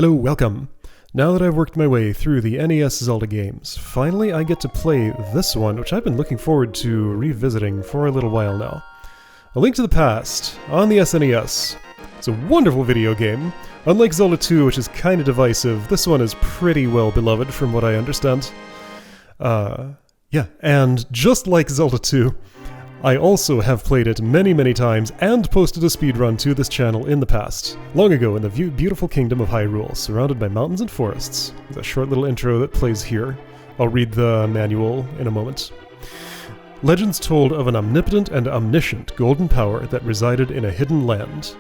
Hello, welcome. Now that I've worked my way through the NES Zelda games, finally I get to play this one, which I've been looking forward to revisiting for a little while now. A Link to the Past on the SNES. It's a wonderful video game. Unlike Zelda 2, which is kind of divisive, this one is pretty well beloved from what I understand. And just like Zelda 2, I also have played it many times and posted a speedrun to this channel in the past, long ago in the beautiful kingdom of Hyrule, surrounded by mountains and forests. There's a short little intro that plays here. I'll read the manual in a moment. Legends told of an omnipotent and omniscient golden power that resided in a hidden land.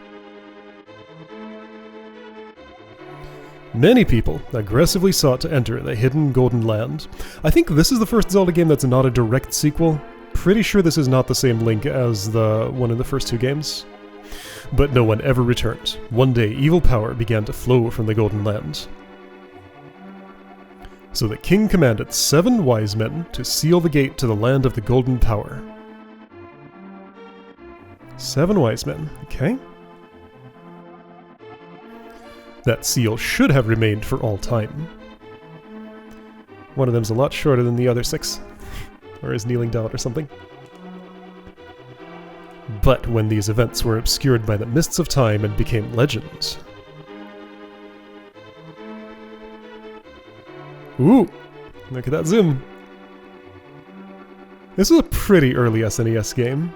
Many people aggressively sought to enter the hidden golden land. I think this is the first Zelda game that's not a direct sequel. Pretty sure this is not the same Link as the one in the first two games. But no one ever returned. One day, evil power began to flow from the Golden Land. So the king commanded 7 wise men to seal the gate to the land of the golden power. 7 wise men, okay. That seal should have remained for all time. One of them's a lot shorter than the other 6. Or is kneeling down or something. But when these events were obscured by the mists of time and became legend... Ooh! Look at that zoom! This is a pretty early SNES game.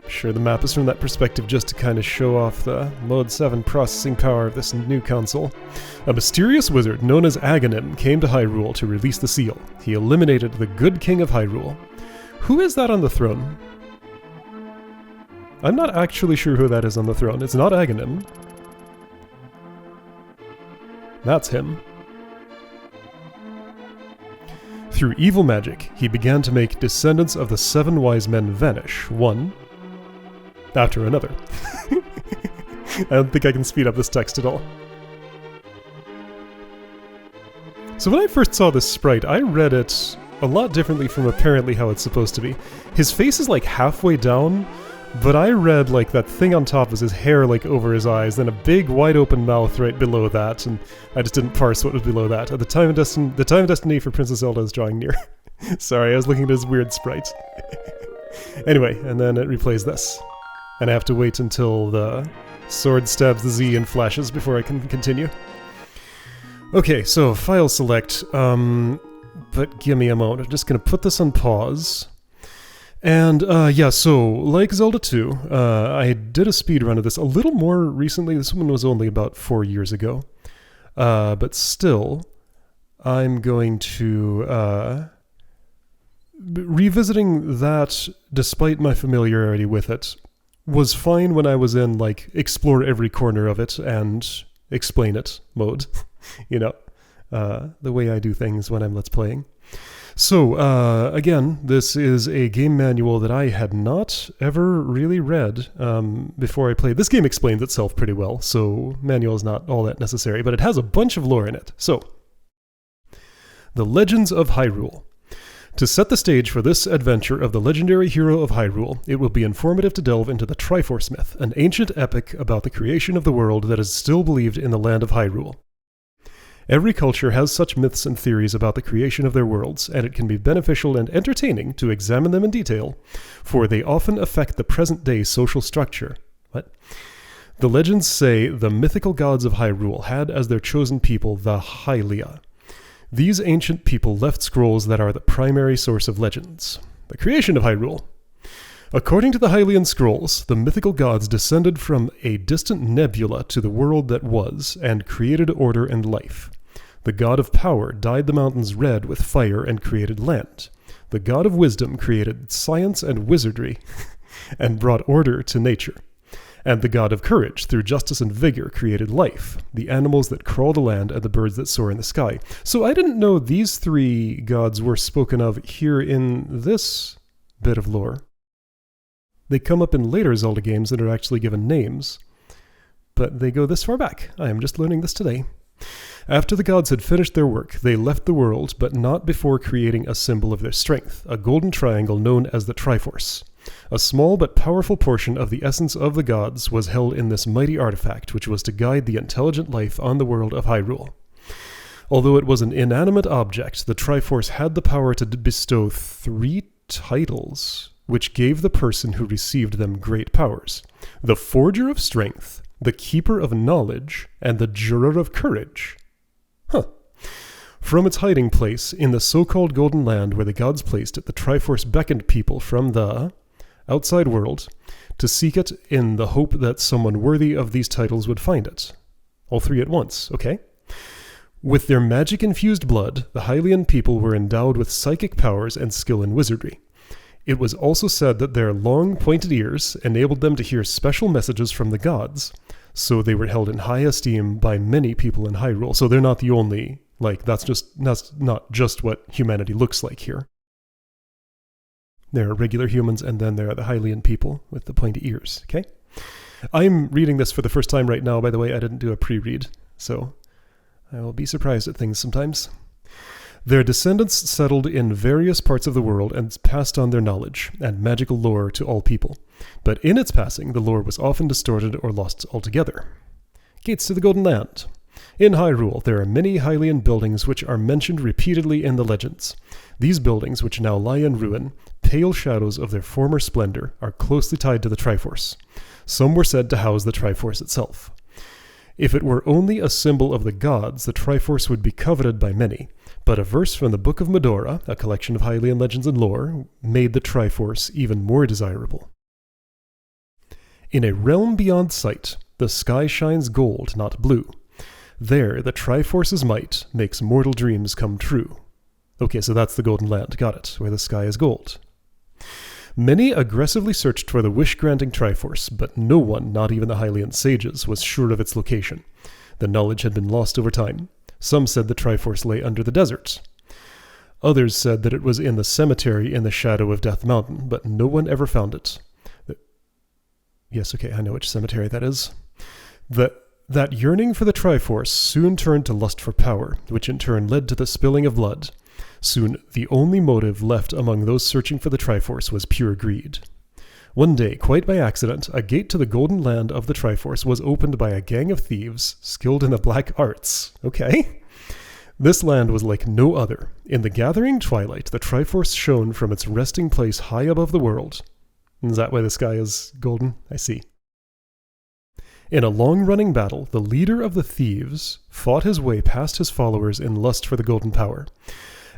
I'm sure the map is from that perspective just to kind of show off the Mode 7 processing power of this new console. A mysterious wizard known as Aghanim came to Hyrule to release the seal. He eliminated the good king of Hyrule. Who is that on the throne? I'm not actually sure who that is on the throne. It's not Aghanim. That's him. Through evil magic, he began to make descendants of the 7 wise men vanish, one after another. I don't think I can speed up this text at all. So when I first saw this sprite, I read it a lot differently from apparently how it's supposed to be. His face is like halfway down, but I read like that thing on top is his hair like over his eyes, then a big wide open mouth right below that, and I just didn't parse what was below that. At the time of destiny for Princess Zelda is drawing near. Sorry, I was looking at his weird sprite. Anyway, and then it replays this. And I have to wait until the sword stabs the Z and flashes before I can continue. Okay, so file select, but give me a moment. I'm just going to put this on pause. And so like Zelda 2, I did a speedrun of this a little more recently. This one was only about 4 years ago. But still, I'm going to... revisiting that, despite my familiarity with it, was fine when I was in, like, explore every corner of it and explain it mode. You know, the way I do things when I'm Let's Playing. So, again, this is a game manual that I had not ever really read before I played. This game explains itself pretty well, so manual is not all that necessary, but it has a bunch of lore in it. So, The Legends of Hyrule. To set the stage for this adventure of the legendary hero of Hyrule, it will be informative to delve into the Triforce myth, an ancient epic about the creation of the world that is still believed in the land of Hyrule. Every culture has such myths and theories about the creation of their worlds, and it can be beneficial and entertaining to examine them in detail, for they often affect the present-day social structure. What? The legends say the mythical gods of Hyrule had as their chosen people the Hylia. These ancient people left scrolls that are the primary source of legends. The creation of Hyrule. According to the Hylian scrolls, the mythical gods descended from a distant nebula to the world that was, and created order and life. The god of power dyed the mountains red with fire and created land. The god of wisdom created science and wizardry, and brought order to nature. And the god of courage, through justice and vigor, created life, the animals that crawl the land and the birds that soar in the sky. So I didn't know these 3 gods were spoken of here in this bit of lore. They come up in later Zelda games that are actually given names, but they go this far back. I am just learning this today. After the gods had finished their work, they left the world, but not before creating a symbol of their strength, a golden triangle known as the Triforce. A small but powerful portion of the essence of the gods was held in this mighty artifact, which was to guide the intelligent life on the world of Hyrule. Although it was an inanimate object, the Triforce had the power to bestow 3 titles, which gave the person who received them great powers: the Forger of Strength, the Keeper of Knowledge, and the Juror of Courage. From its hiding place in the so-called Golden Land where the gods placed it, the Triforce beckoned people from the outside world to seek it in the hope that someone worthy of these titles would find it. All 3 at once, okay? With their magic-infused blood, the Hylian people were endowed with psychic powers and skill in wizardry. It was also said that their long, pointed ears enabled them to hear special messages from the gods, so they were held in high esteem by many people in Hyrule. So they're not the only, that's not just what humanity looks like here. There are regular humans, and then there are the Hylian people with the pointy ears, okay? I'm reading this for the first time right now, by the way. I didn't do a pre-read, so I will be surprised at things sometimes. Their descendants settled in various parts of the world and passed on their knowledge and magical lore to all people. But in its passing, the lore was often distorted or lost altogether. Gates to the Golden Land. In Hyrule, there are many Hylian buildings which are mentioned repeatedly in the legends. These buildings, which now lie in ruin, pale shadows of their former splendor, are closely tied to the Triforce. Some were said to house the Triforce itself. If it were only a symbol of the gods, the Triforce would be coveted by many, but a verse from the Book of Medora, a collection of Hylian legends and lore, made the Triforce even more desirable. In a realm beyond sight, the sky shines gold, not blue. There, the Triforce's might makes mortal dreams come true. Okay, so that's the Golden Land, got it, where the sky is gold. Many aggressively searched for the wish-granting Triforce, but no one, not even the Hylian sages, was sure of its location. The knowledge had been lost over time. Some said the Triforce lay under the desert. Others said that it was in the cemetery in the shadow of Death Mountain, but no one ever found it. Yes, okay, I know which cemetery that is. That yearning for the Triforce soon turned to lust for power, which in turn led to the spilling of blood. Soon, the only motive left among those searching for the Triforce was pure greed. One day, quite by accident, a gate to the Golden Land of the Triforce was opened by a gang of thieves skilled in the black arts. Okay? This land was like no other. In the gathering twilight, the Triforce shone from its resting place high above the world. Is that why the sky is golden? I see. In a long-running battle, the leader of the thieves fought his way past his followers in lust for the golden power.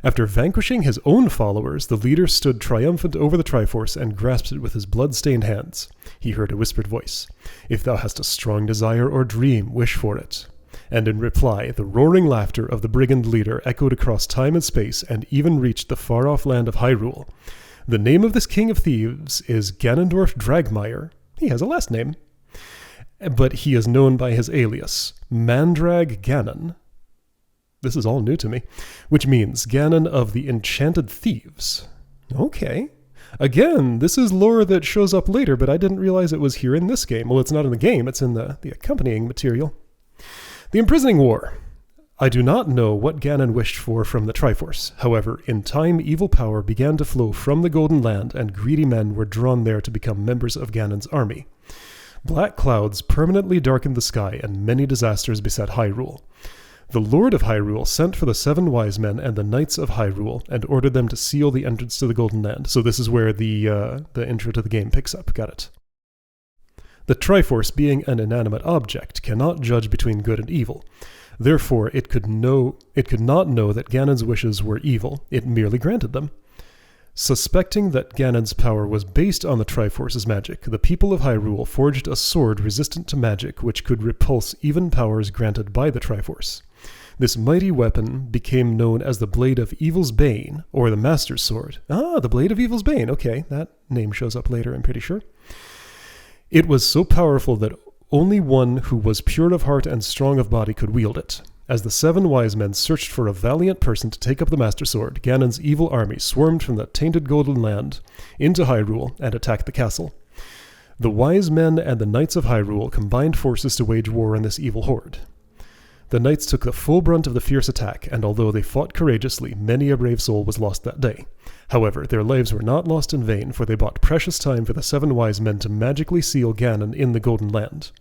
After vanquishing his own followers, the leader stood triumphant over the Triforce and grasped it with his blood-stained hands. He heard a whispered voice. "If thou hast a strong desire or dream, wish for it." And in reply, the roaring laughter of the brigand leader echoed across time and space and even reached the far-off land of Hyrule. The name of this king of thieves is Ganondorf Dragmire. He has a last name. But he is known by his alias, Mandrag Ganon. This is all new to me, which means Ganon of the Enchanted Thieves. Okay. Again, this is lore that shows up later, but I didn't realize it was here in this game. Well, it's not in the game, it's in the accompanying material. The Imprisoning War. I do not know what Ganon wished for from the Triforce. However, in time, evil power began to flow from the Golden Land, and greedy men were drawn there to become members of Ganon's army. Black clouds permanently darkened the sky, and many disasters beset Hyrule. The Lord of Hyrule sent for the 7 wise men and the Knights of Hyrule and ordered them to seal the entrance to the Golden Land. So this is where the intro to the game picks up. Got it. The Triforce, being an inanimate object, cannot judge between good and evil. Therefore, it could not know that Ganon's wishes were evil. It merely granted them. Suspecting that Ganon's power was based on the Triforce's magic, the people of Hyrule forged a sword resistant to magic which could repulse even powers granted by the Triforce. This mighty weapon became known as the Blade of Evil's Bane, or the Master's Sword. Ah, the Blade of Evil's Bane. Okay, that name shows up later, I'm pretty sure. It was so powerful that only one who was pure of heart and strong of body could wield it. As the 7 wise men searched for a valiant person to take up the Master Sword, Ganon's evil army swarmed from the tainted Golden Land into Hyrule and attacked the castle. The wise men and the Knights of Hyrule combined forces to wage war on this evil horde. The knights took the full brunt of the fierce attack, and although they fought courageously, many a brave soul was lost that day. However, their lives were not lost in vain, for they bought precious time for the 7 wise men to magically seal Ganon in the Golden Land.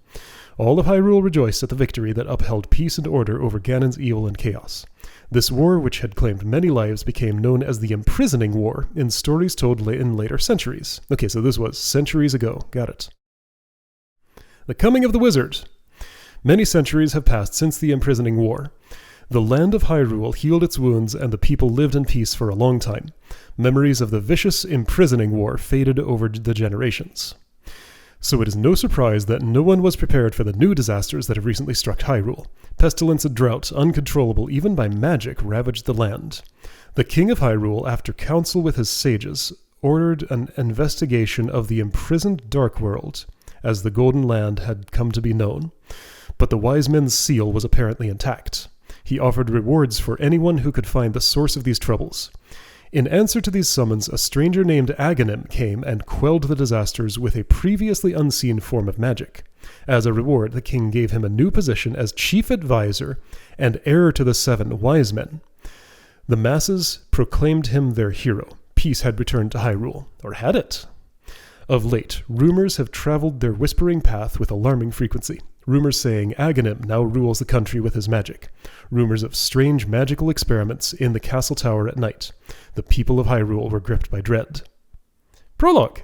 All of Hyrule rejoiced at the victory that upheld peace and order over Ganon's evil and chaos. This war, which had claimed many lives, became known as the Imprisoning War in stories told in later centuries. Okay, so this was centuries ago. Got it. The Coming of the Wizard. Many centuries have passed since the Imprisoning War. The land of Hyrule healed its wounds, and the people lived in peace for a long time. Memories of the vicious Imprisoning War faded over the generations. So it is no surprise that no one was prepared for the new disasters that have recently struck Hyrule. Pestilence and drought, uncontrollable even by magic, ravaged the land. The King of Hyrule, after counsel with his sages, ordered an investigation of the imprisoned Dark World, as the Golden Land had come to be known. But the wise men's seal was apparently intact. He offered rewards for anyone who could find the source of these troubles. In answer to these summons, a stranger named Aghanim came and quelled the disasters with a previously unseen form of magic. As a reward, the king gave him a new position as chief advisor and heir to the 7 wise men. The masses proclaimed him their hero. Peace had returned to Hyrule. Or had it? Of late, rumors have traveled their whispering path with alarming frequency. Rumors saying Aghanim now rules the country with his magic. Rumors of strange magical experiments in the castle tower at night. The people of Hyrule were gripped by dread. Prologue.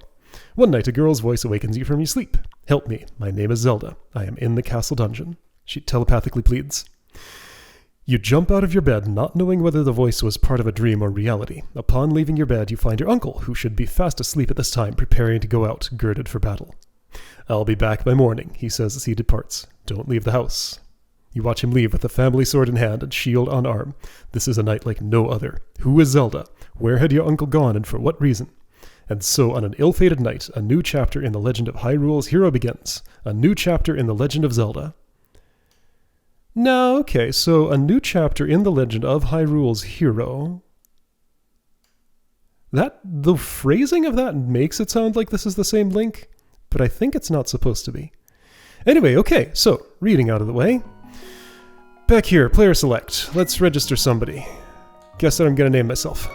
One night a girl's voice awakens you from your sleep. Help me, my name is Zelda. I am in the castle dungeon. She telepathically pleads. You jump out of your bed, not knowing whether the voice was part of a dream or reality. Upon leaving your bed, you find your uncle, who should be fast asleep at this time, preparing to go out, girded for battle. I'll be back by morning, he says as he departs. Don't leave the house. You watch him leave with the family sword in hand and shield on arm. This is a night like no other. Who is Zelda? Where had your uncle gone and for what reason? And so on an ill-fated night, a new chapter in the legend of Hyrule's hero begins. A new chapter in the legend of Zelda. Now, okay, so a new chapter in the legend of Hyrule's hero. The phrasing of that makes it sound like this is the same Link, but I think it's not supposed to be. Anyway, okay, so, reading out of the way. Back here, player select. Let's register somebody. Guess what I'm gonna name myself.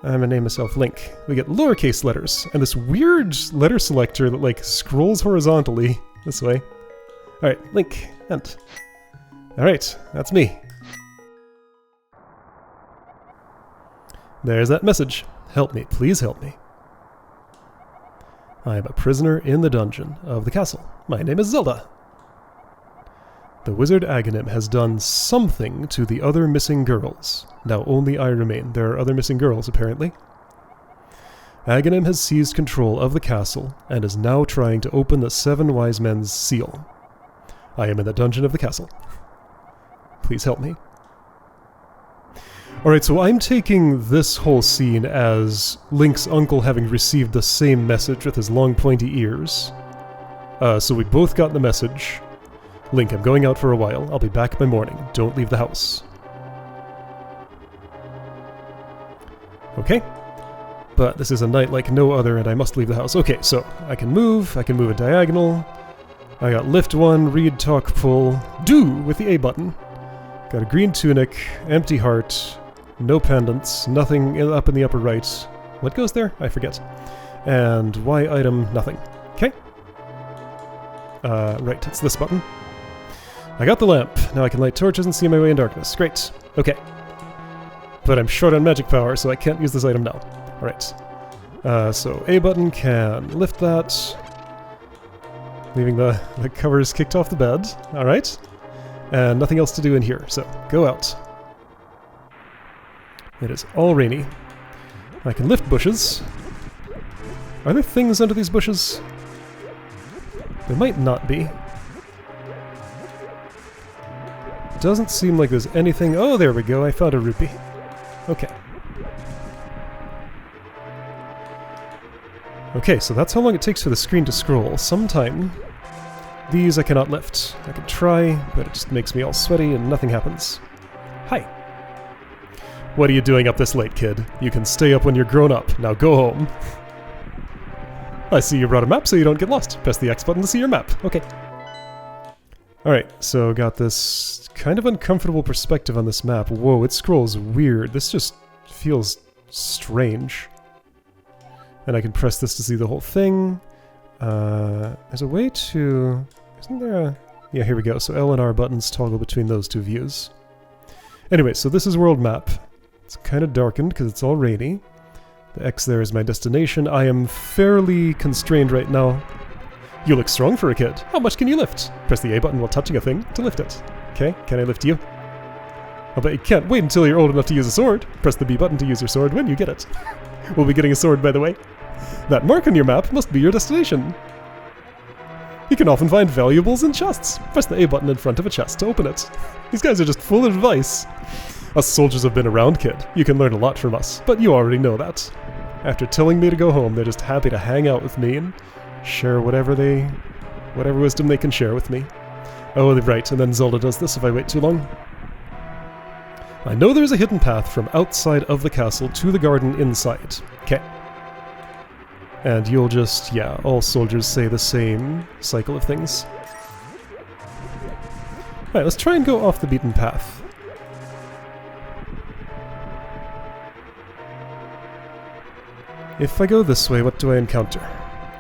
I'm gonna name myself Link. We get lowercase letters, and this weird letter selector that, like, scrolls horizontally this way. Alright, Link, and... Alright, that's me. There's that message. Help me, please help me. I am a prisoner in the dungeon of the castle. My name is Zelda. The wizard Aghanim has done something to the other missing girls. Now only I remain. There are other missing girls, apparently. Aghanim has seized control of the castle and is now trying to open the 7 wise men's seal. I am in the dungeon of the castle. Please help me. Alright, so I'm taking this whole scene as Link's uncle having received the same message with his long pointy ears. So we both got the message. Link, I'm going out for a while. I'll be back by morning. Don't leave the house. Okay. But this is a night like no other and I must leave the house. Okay, so I can move a diagonal. I got lift 1, read, talk, pull, do with the A button. Got a green tunic, empty heart, no pendants, nothing up in the upper right. What goes there? I forget. And Y item, nothing. Okay. Right, it's this button. I got the lamp. Now I can light torches and see my way in darkness. Great. Okay. But I'm short on magic power, so I can't use this item now. Alright. So A button can lift that. Leaving the covers kicked off the bed. Alright. And nothing else to do in here, so go out. It is all rainy. I can lift bushes. Are there things under these bushes? There might not be. Doesn't seem like there's anything... Oh, there we go, I found a rupee. Okay. Okay, so that's how long it takes for the screen to scroll. Sometime. These I cannot lift. I can try, but it just makes me all sweaty and nothing happens. Hi. What are you doing up this late, kid? You can stay up when you're grown up. Now go home. I see you brought a map so you don't get lost. Press the X button to see your map. Okay. Alright, so got this kind of uncomfortable perspective on this map. Whoa, it scrolls weird. This just feels strange. And I can press this to see the whole thing. There's a way to... Isn't there a... Yeah, here we go. So L and R buttons toggle between those two views. Anyway, so this is world map. It's kind of darkened because it's all rainy. The X there is my destination. I am fairly constrained right now. You look strong for a kid. How much can you lift? Press the A button while touching a thing to lift it. Okay, can I lift you? I'll bet you can't wait until you're old enough to use a sword. Press the B button to use your sword when you get it. We'll be getting a sword, by the way. That mark on your map must be your destination. You can often find valuables in chests. Press the A button in front of a chest to open it. These guys are just full of advice. Us soldiers have been around, kid. You can learn a lot from us, but you already know that. After telling me to go home, they're just happy to hang out with me and share whatever wisdom they can share with me. Oh, right, and then Zelda does this if I wait too long. I know there's a hidden path from outside of the castle to the garden inside. Okay. And you'll just, yeah, all soldiers say the same cycle of things. Alright, let's try and go off the beaten path. If I go this way, what do I encounter?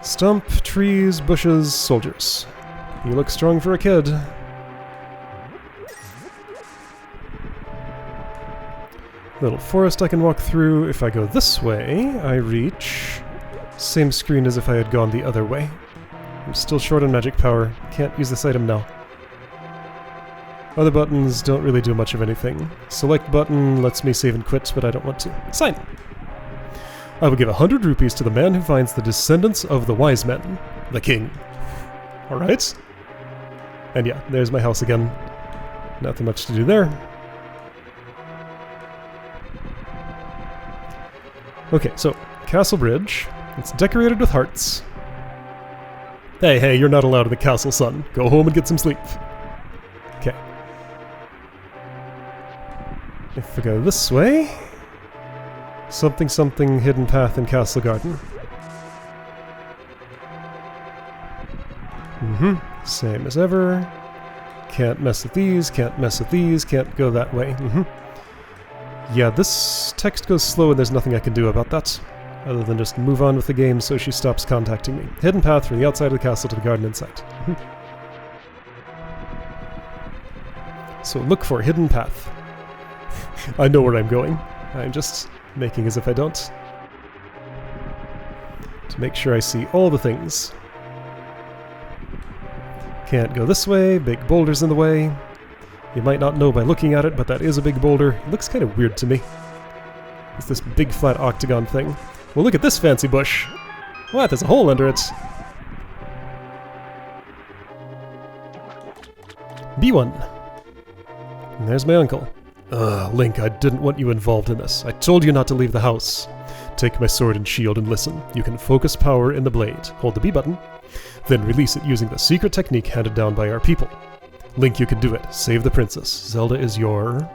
Stump, trees, bushes, soldiers. You look strong for a kid. Little forest I can walk through. If I go this way, I reach... Same screen as if I had gone the other way. I'm still short on magic power. Can't use this item now. Other buttons don't really do much of anything. Select button lets me save and quit, but I don't want to. Sign! I will give 100 rupees to the man who finds the descendants of the wise men. The king. Alright. And yeah, there's my house again. Nothing much to do there. Okay, so, Castle Bridge. It's decorated with hearts. Hey, you're not allowed in the castle, son. Go home and get some sleep. Okay. If I go this way... Something hidden path in Castle Garden. Same as ever. Can't mess with these, can't mess with these, can't go that way. Yeah, this text goes slow and there's nothing I can do about that. Other than just move on with the game so she stops contacting me. Hidden path from the outside of the castle to the garden inside. So look for hidden path. I know where I'm going. I'm just making as if I don't. To make sure I see all the things. Can't go this way, big boulder's in the way. You might not know by looking at it, but that is a big boulder. It looks kind of weird to me. It's this big flat octagon thing. Well, look at this fancy bush. What? There's a hole under it. B1. And there's my uncle. Link, I didn't want you involved in this. I told you not to leave the house. Take my sword and shield and listen. You can focus power in the blade. Hold the B button. Then release it using the secret technique handed down by our people. Link, you can do it. Save the princess. Zelda is your...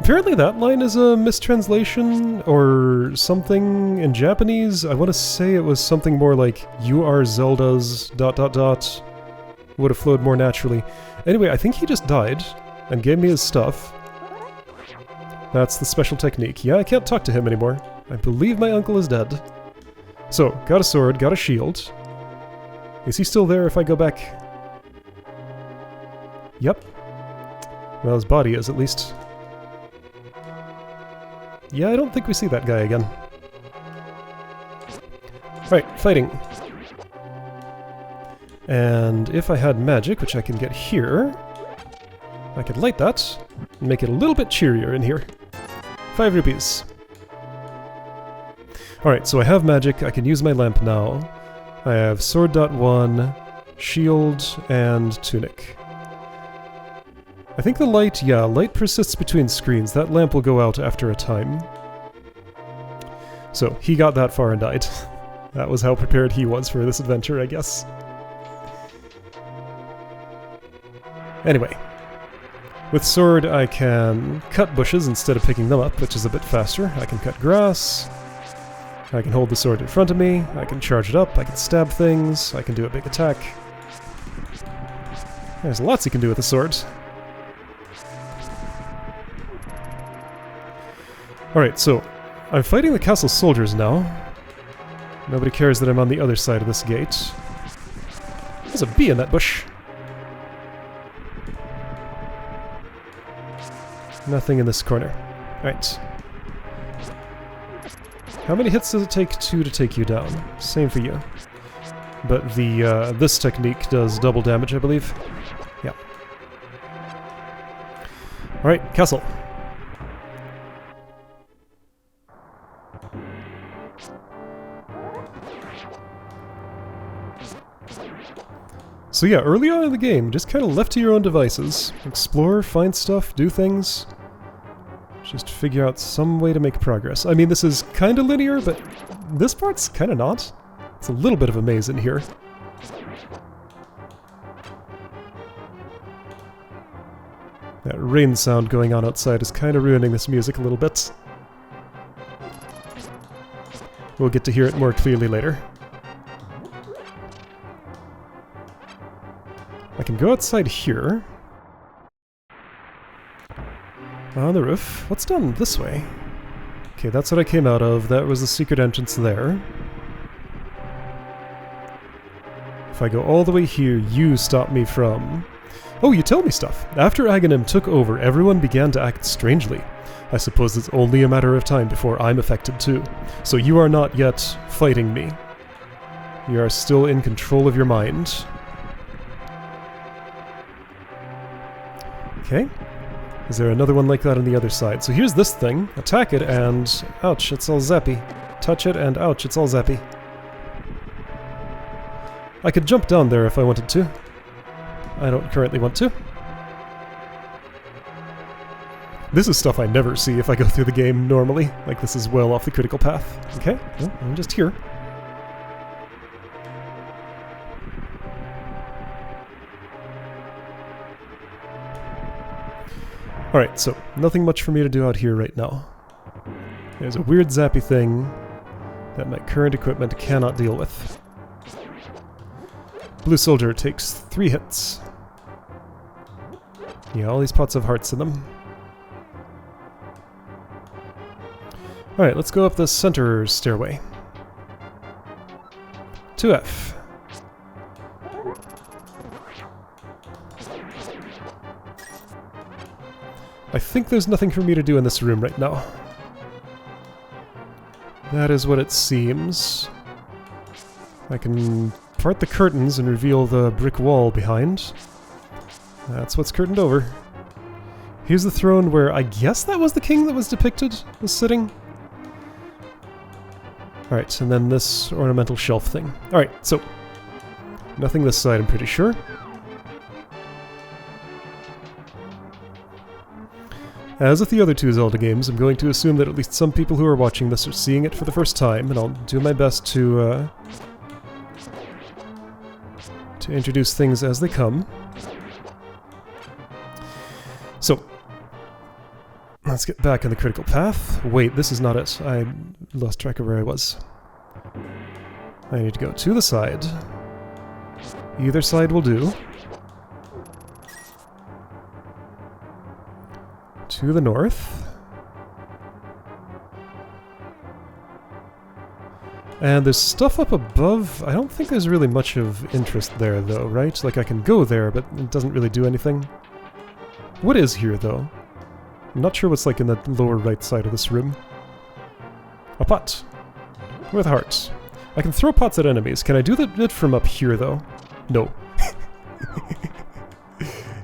Apparently that line is a mistranslation or something in Japanese. I want to say it was something more like, you are Zelda's... ... Would have flowed more naturally. Anyway, I think he just died and gave me his stuff. That's the special technique. Yeah, I can't talk to him anymore. I believe my uncle is dead. So, got a sword, got a shield. Is he still there if I go back? Yep. Well, his body is, at least. Yeah, I don't think we see that guy again. Right, fighting. And if I had magic, which I can get here, I could light that and make it a little bit cheerier in here. 5 rupees. Alright, so I have magic, I can use my lamp now. I have sword.1, shield, and tunic. I think the light, yeah, light persists between screens. That lamp will go out after a time. So, he got that far and died. That was how prepared he was for this adventure, I guess. Anyway. With sword, I can cut bushes instead of picking them up, which is a bit faster. I can cut grass. I can hold the sword in front of me. I can charge it up. I can stab things. I can do a big attack. There's lots you can do with a sword. Alright, so I'm fighting the castle soldiers now. Nobody cares that I'm on the other side of this gate. There's a bee in that bush. Nothing in this corner. Alright. How many hits does it take? 2 to take you down. Same for you. But the this technique does double damage, I believe. Yeah. Alright, castle. So yeah, early on in the game, just kind of left to your own devices. Explore, find stuff, do things. Just figure out some way to make progress. I mean, this is kind of linear, but this part's kind of not. It's a little bit of a maze in here. That rain sound going on outside is kind of ruining this music a little bit. We'll get to hear it more clearly later. I can go outside here. On the roof. What's down this way? Okay, that's what I came out of. That was the secret entrance there. If I go all the way here, you stop me from... Oh, you tell me stuff. After Aghanim took over, everyone began to act strangely. I suppose it's only a matter of time before I'm affected too. So you are not yet fighting me. You are still in control of your mind. Okay. Is there another one like that on the other side? So here's this thing. Attack it and... ouch, it's all zappy. Touch it and ouch, it's all zappy. I could jump down there if I wanted to. I don't currently want to. This is stuff I never see if I go through the game normally. Like, this is well off the critical path. Okay, well, I'm just here. Alright, so nothing much for me to do out here right now. There's a weird zappy thing that my current equipment cannot deal with. Blue soldier takes 3 hits. Yeah, all these pots have hearts in them. Alright, let's go up the center stairway. To F. I think there's nothing for me to do in this room right now. That is what it seems. I can part the curtains and reveal the brick wall behind. That's what's curtained over. Here's the throne where I guess that was the king that was depicted was sitting. Alright, and then this ornamental shelf thing. Alright, so nothing this side, I'm pretty sure. As with the other 2 Zelda games, I'm going to assume that at least some people who are watching this are seeing it for the first time, and I'll do my best to introduce things as they come. So, let's get back on the critical path. Wait, this is not it. I lost track of where I was. I need to go to the side. Either side will do. To the north. And there's stuff up above. I don't think there's really much of interest there, though, right? Like, I can go there, but it doesn't really do anything. What is here, though? I'm not sure what's like in the lower right side of this room. A pot. With hearts. I can throw pots at enemies. Can I do that from up here, though? No.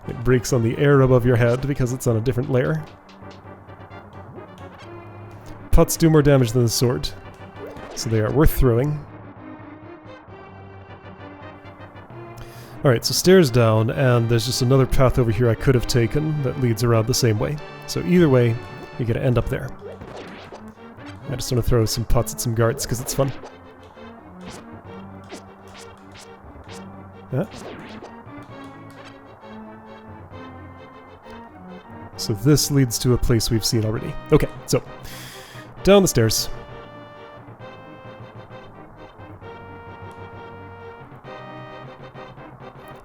It breaks on the air above your head because it's on a different layer. Pots do more damage than the sword, so they are worth throwing. Alright, so stairs down, and there's just another path over here I could have taken that leads around the same way. So either way, you're gonna end up there. I just want to throw some pots at some guards because it's fun. Yeah. So this leads to a place we've seen already. Okay, so down the stairs.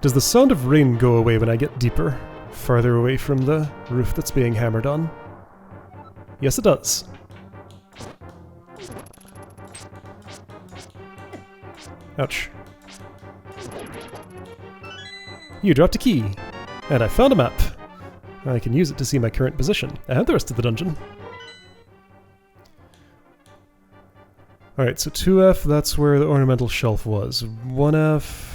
Does the sound of rain go away when I get deeper? Farther away from the roof that's being hammered on? Yes, it does. Ouch. You dropped a key. And I found a map. I can use it to see my current position and the rest of the dungeon. Alright, so 2F, that's where the ornamental shelf was. 1F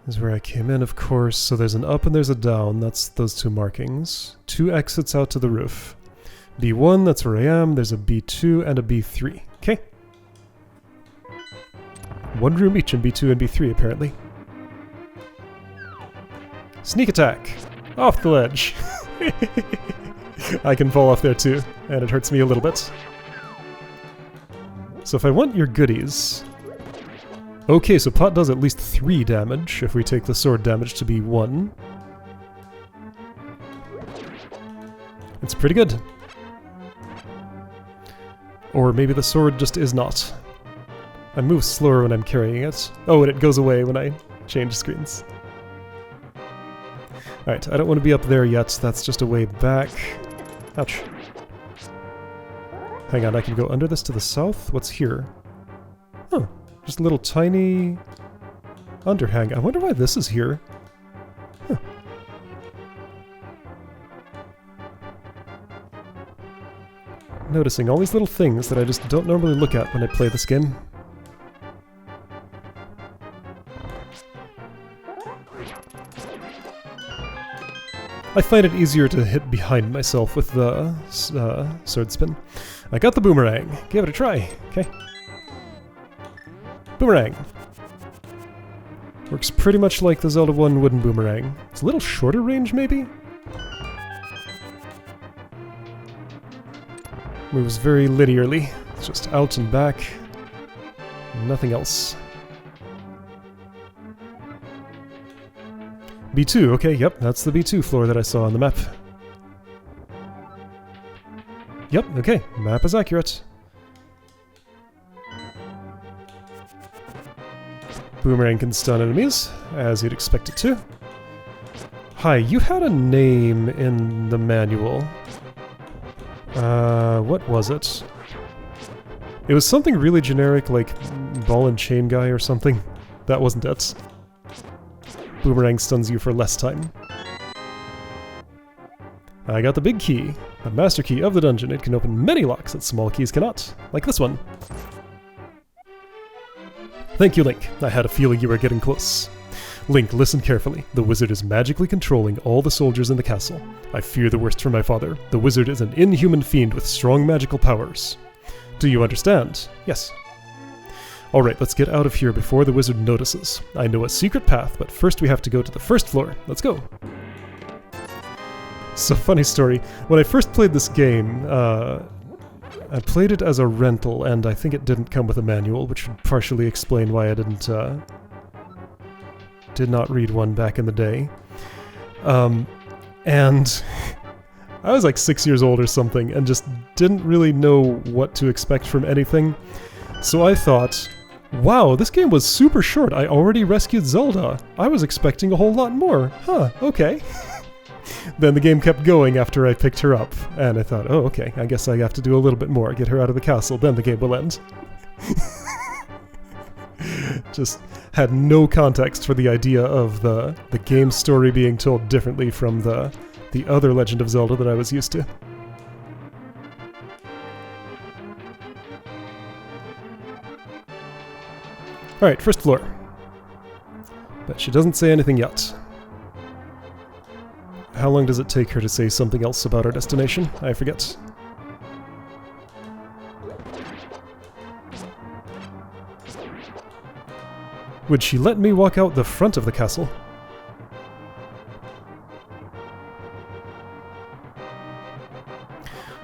is where I came in, of course. So there's an up and there's a down. That's those two markings. 2 exits out to the roof. B1, that's where I am. There's a B2 and a B3. Okay. One room each in B2 and B3, apparently. Sneak attack! Off the ledge! I can fall off there too, and it hurts me a little bit. So if I want your goodies... Okay, so pot does at least 3 damage, if we take the sword damage to be 1. It's pretty good. Or maybe the sword just is not. I move slower when I'm carrying it. Oh, and it goes away when I change screens. Alright, I don't want to be up there yet. That's just a way back. Ouch. Hang on, I can go under this to the south? What's here? Oh, just a little tiny underhang. I wonder why this is here. Huh. Noticing all these little things that I just don't normally look at when I play this game. I find it easier to hit behind myself with the sword spin. I got the boomerang. Give it a try. Okay. Boomerang. Works pretty much like the Zelda 1 wooden boomerang. It's a little shorter range, maybe? Moves very linearly. It's just out and back. Nothing else. B2, okay, yep, that's the B2 floor that I saw on the map. Yep, okay, map is accurate. Boomerang can stun enemies, as you'd expect it to. Hi, you had a name in the manual. What was it? It was something really generic, like ball and chain guy or something. That wasn't it. Boomerang stuns you for less time. I got the big key, the master key of the dungeon. It can open many locks that small keys cannot, like this one. Thank you, Link. I had a feeling you were getting close. Link, listen carefully. The wizard is magically controlling all the soldiers in the castle. I fear the worst for my father. The wizard is an inhuman fiend with strong magical powers. Do you understand? Yes. Alright, let's get out of here before the wizard notices. I know a secret path, but first we have to go to the first floor. Let's go. So, funny story. When I first played this game, I played it as a rental, and I think it didn't come with a manual, which would partially explain why I did not read one back in the day. And I was like 6 years old or something, and just didn't really know what to expect from anything. So I thought, wow, this game was super short. I already rescued Zelda. I was expecting a whole lot more. Huh, okay. Then the game kept going after I picked her up, and I thought, oh, okay, I guess I have to do a little bit more, get her out of the castle, then the game will end. Just had no context for the idea of the game story being told differently from the other Legend of Zelda that I was used to. Alright, first floor. But she doesn't say anything yet. How long does it take her to say something else about our destination? I forget. Would she let me walk out the front of the castle?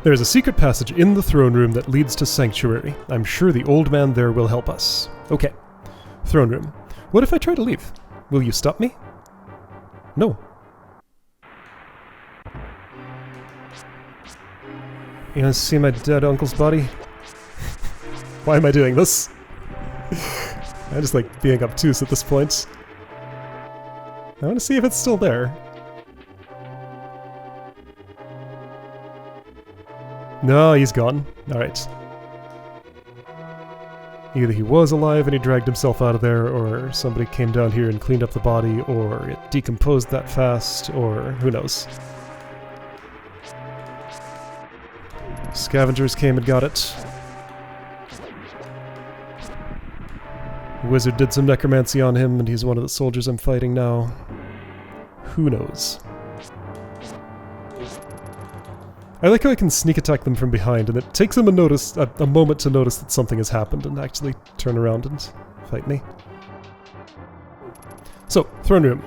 There is a secret passage in the throne room that leads to Sanctuary. I'm sure the old man there will help us. Okay. Throne room. What if I try to leave? Will you stop me? No. You want to see my dead uncle's body? Why am I doing this? I just like being obtuse at this point. I want to see if it's still there. No, he's gone. Alright. Either he was alive and he dragged himself out of there, or somebody came down here and cleaned up the body, or it decomposed that fast, or who knows. Scavengers came and got it. The wizard did some necromancy on him, and he's one of the soldiers I'm fighting now. Who knows? I like how I can sneak attack them from behind, and it takes them a moment to notice that something has happened and actually turn around and fight me. So, throne room.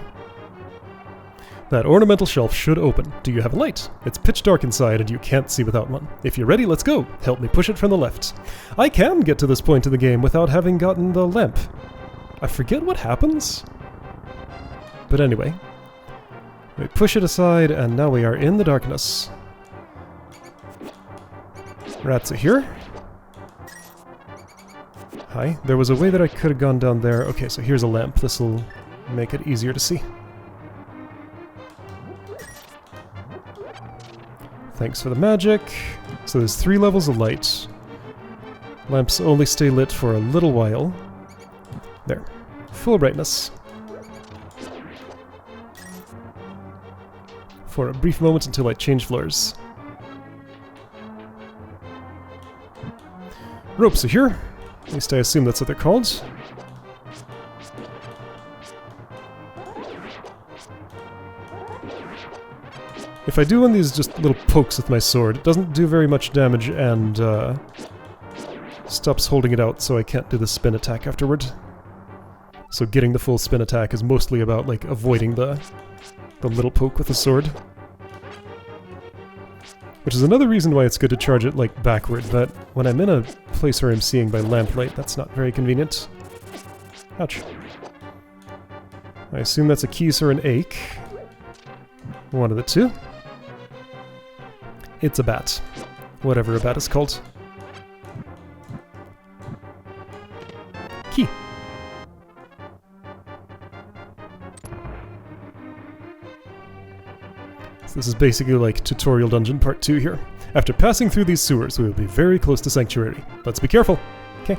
That ornamental shelf should open. Do you have a light? It's pitch dark inside and you can't see without one. If you're ready, let's go. Help me push it from the left. I can get to this point in the game without having gotten the lamp. I forget what happens. But anyway. We push it aside and now we are in the darkness. Rats are here. Hi. There was a way that I could have gone down there. Okay, so here's a lamp. This'll make it easier to see. Thanks for the magic. So there's 3 levels of light. Lamps only stay lit for a little while. There. Full brightness. For a brief moment until I change floors. Ropes are here. At least I assume that's what they're called. If I do one of these just little pokes with my sword, it doesn't do very much damage and stops holding it out, so I can't do the spin attack afterward. So getting the full spin attack is mostly about like avoiding the little poke with the sword. Which is another reason why it's good to charge it like backward, but when I'm in a place where I'm seeing by lamplight, that's not very convenient. Ouch. I assume that's a keys or an ache. One of the two. It's a bat. Whatever a bat is called. Key. So this is basically like tutorial dungeon part 2 here. After passing through these sewers, we will be very close to Sanctuary. Let's be careful. Okay.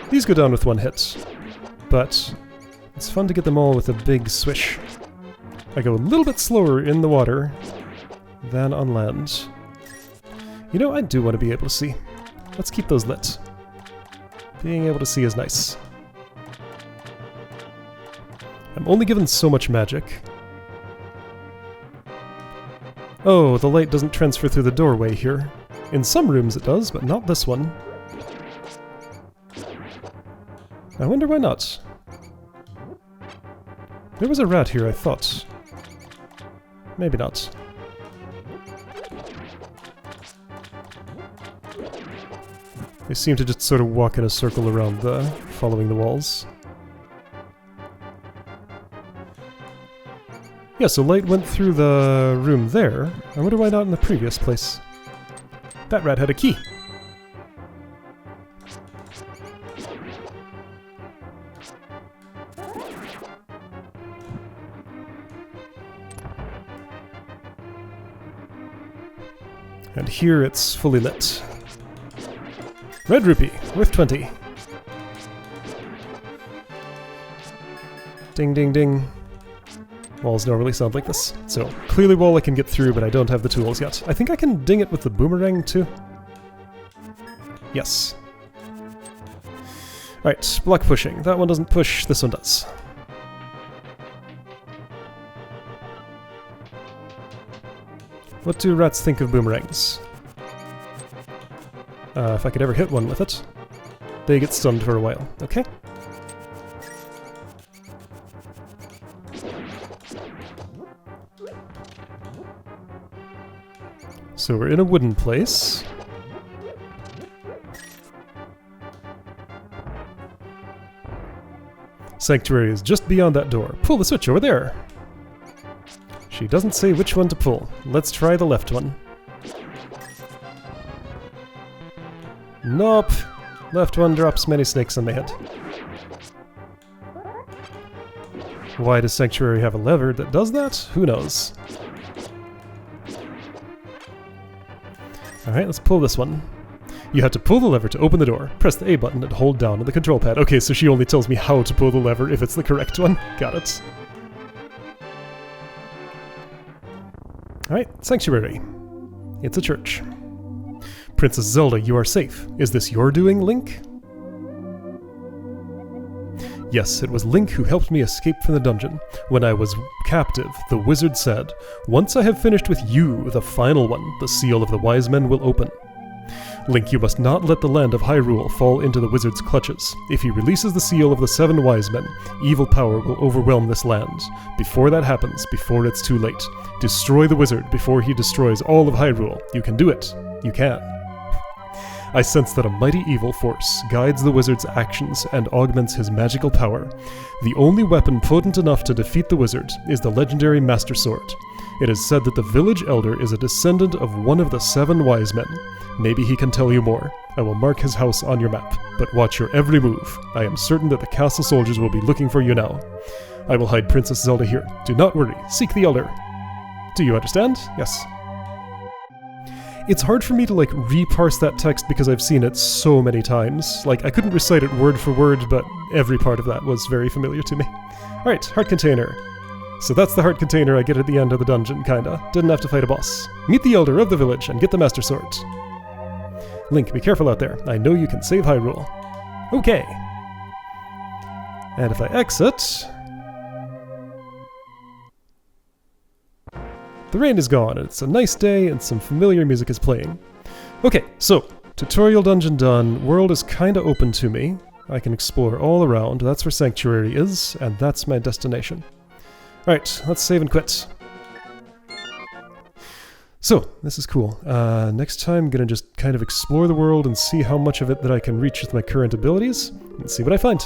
These go down with 1 hit, but it's fun to get them all with a big swish. I go a little bit slower in the water than on land. You know, I do want to be able to see. Let's keep those lit. Being able to see is nice. I'm only given so much magic. Oh, the light doesn't transfer through the doorway here. In some rooms it does, but not this one. I wonder why not. There was a rat here, I thought. Maybe not. They seem to just sort of walk in a circle around following the walls. Yeah, so light went through the room there. I wonder why not in the previous place. That rat had a key. And here it's fully lit. Red rupee, worth 20. Ding ding ding. Walls normally sound like this. So, clearly wall I can get through, but I don't have the tools yet. I think I can ding it with the boomerang too. Yes. Alright, block pushing. That one doesn't push, this one does. What do rats think of boomerangs? If I could ever hit one with it. They get stunned for a while. Okay. So we're in a wooden place. Sanctuary is just beyond that door. Pull the switch over there. She doesn't say which one to pull. Let's try the left one. Nope. Left one drops many snakes on my head. Why does Sanctuary have a lever that does that? Who knows? Alright, let's pull this one. You have to pull the lever to open the door. Press the A button and hold down on the control pad. Okay, so she only tells me how to pull the lever if it's the correct one. Got it. Alright, Sanctuary. It's a church. Princess Zelda, you are safe. Is this your doing, Link? Yes, it was Link who helped me escape from the dungeon. When I was captive, the wizard said, "Once I have finished with you, the final one, the seal of the wise men will open." Link, you must not let the land of Hyrule fall into the wizard's clutches. If he releases the seal of the 7 wise men, evil power will overwhelm this land. Before that happens, before it's too late, destroy the wizard before he destroys all of Hyrule. You can do it. You can. I sense that a mighty evil force guides the wizard's actions and augments his magical power. The only weapon potent enough to defeat the wizard is the legendary Master Sword. It is said that the village elder is a descendant of one of the 7 wise men. Maybe he can tell you more. I will mark his house on your map, but watch your every move. I am certain that the castle soldiers will be looking for you now. I will hide Princess Zelda here. Do not worry. Seek the elder. Do you understand? Yes. It's hard for me to reparse that text because I've seen it so many times. I couldn't recite it word for word, but every part of that was very familiar to me. Alright, heart container. So that's the heart container I get at the end of the dungeon, kinda. Didn't have to fight a boss. Meet the elder of the village and get the Master Sword. Link, be careful out there. I know you can save Hyrule. Okay. And if I exit... the rain is gone, it's a nice day, and some familiar music is playing. Okay, so, tutorial dungeon done, world is kinda open to me. I can explore all around, that's where Sanctuary is, and that's my destination. Alright, let's save and quit. So, this is cool. Next time I'm gonna just kind of explore the world and see how much of it that I can reach with my current abilities, and see what I find.